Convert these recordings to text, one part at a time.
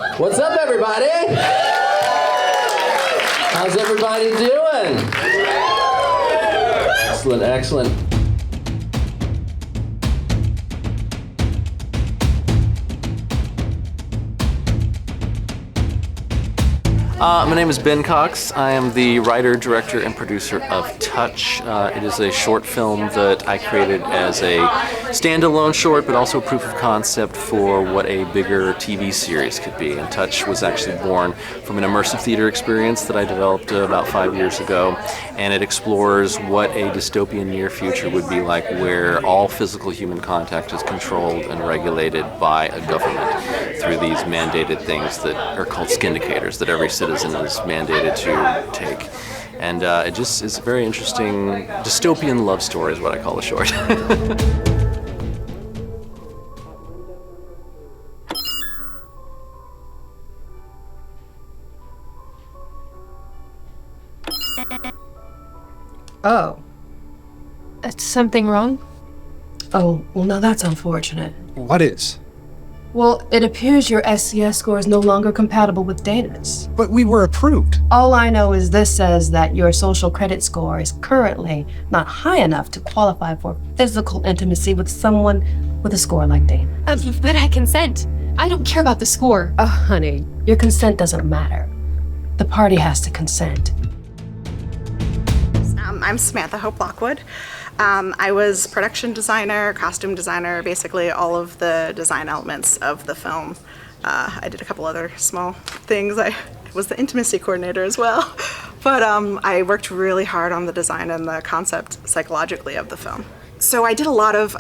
What's up, everybody? How's everybody doing? Excellent, excellent. My name is Ben Cox. I am the writer, director, and producer of Touch. It is a short film that I created as a standalone short, but also a proof of concept for what a bigger TV series could be. And Touch was actually born from an immersive theater experience that I developed about 5 years ago. And it explores what a dystopian near future would be like, where all physical human contact is controlled and regulated by a government through these mandated things that are called Skindicators that every citizen is mandated to take. And it just is a very interesting dystopian love story is what I call the short. Oh. Something wrong? Oh, well, now that's unfortunate. What is? Well, it appears your SCS score is no longer compatible with Dana's. But we were approved. All I know is this says that your social credit score is currently not high enough to qualify for physical intimacy with someone with a score like Dana. But I consent. I don't care about the score. Oh, honey, your consent doesn't matter. The party has to consent. I'm Samantha Hope Lockwood. I was production designer, costume designer, basically all of the design elements of the film. I did a couple other small things. I was the intimacy coordinator as well. But I worked really hard on the design and the concept psychologically of the film. So I did a lot of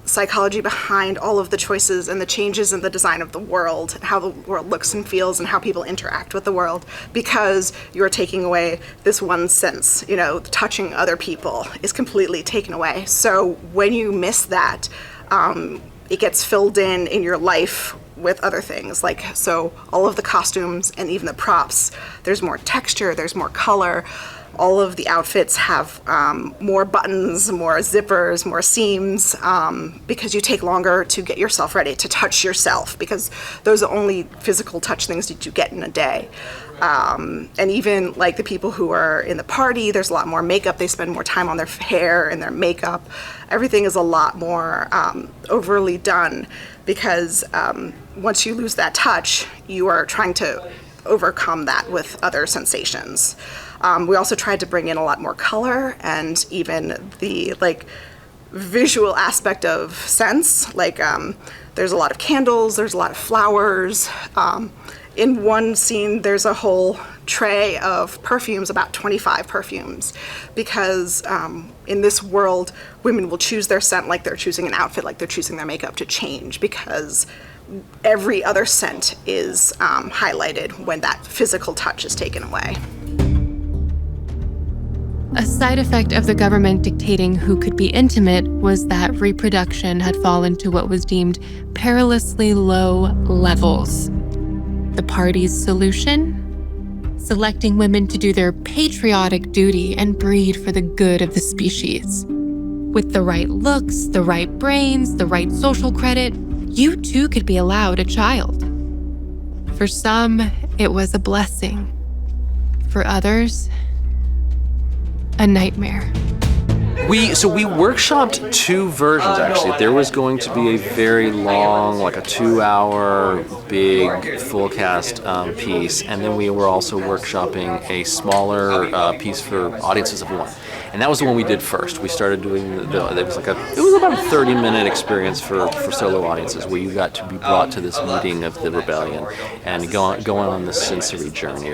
psychology behind all of the choices and the changes in the design of the world, how the world looks and feels and how people interact with the world, because you're taking away this one sense, you know, touching other people is completely taken away. So when you miss that, it gets filled in your life with other things, like, so all of the costumes and even the props, there's more texture, there's more color. All of the outfits have more buttons, more zippers, more seams, because you take longer to get yourself ready, to touch yourself, because those are only physical touch things that you get in a day. And even like the people who are in the party, there's a lot more makeup. They spend more time on their hair and their makeup. Everything is a lot more overly done, because once you lose that touch, you are trying to overcome that with other sensations. We also tried to bring in a lot more color and even the visual aspect of scents. There's a lot of candles, there's a lot of flowers. In one scene, there's a whole tray of perfumes, about 25 perfumes, because in this world, women will choose their scent like they're choosing an outfit, like they're choosing their makeup to change, because every other scent is highlighted when that physical touch is taken away. A side effect of the government dictating who could be intimate was that reproduction had fallen to what was deemed perilously low levels. The party's solution? Selecting women to do their patriotic duty and breed for the good of the species. With the right looks, the right brains, the right social credit, you too could be allowed a child. For some, it was a blessing. For others, a nightmare. We workshopped two versions, actually. There was going to be a very long, like a 2-hour, big, full cast piece, and then we were also workshopping a smaller piece for audiences of one. And that was the one we did first. We started doing it was about a 30-minute experience for solo audiences, where you got to be brought to this meeting of the rebellion and going on this sensory journey.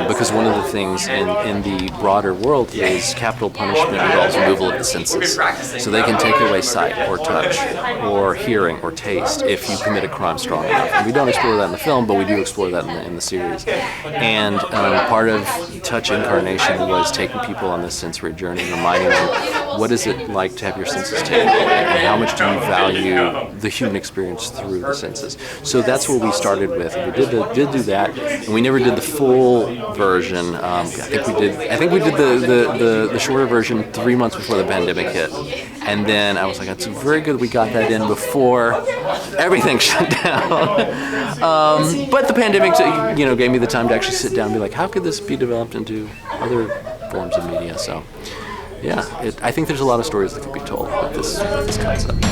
Because one of the things in the broader world is capital punishment involves removal of the senses. So they can take away sight or touch or hearing or taste if you commit a crime strong enough. And we don't explore that in the film, but we do explore that in the series. And part of Touch Incarnation was taking people on this sensory journey, reminding them what is it like to have your senses taken away, and how much do you value the human experience through the senses? So that's what we started with. We did do that, and we never did the full version. I think we did the shorter version 3 months before the pandemic hit, and then I was like, it's very good we got that in before everything shut down. But the pandemic, gave me the time to actually sit down and be like, how could this be developed into other forms of media? So, yeah, I think there's a lot of stories that could be told with this concept.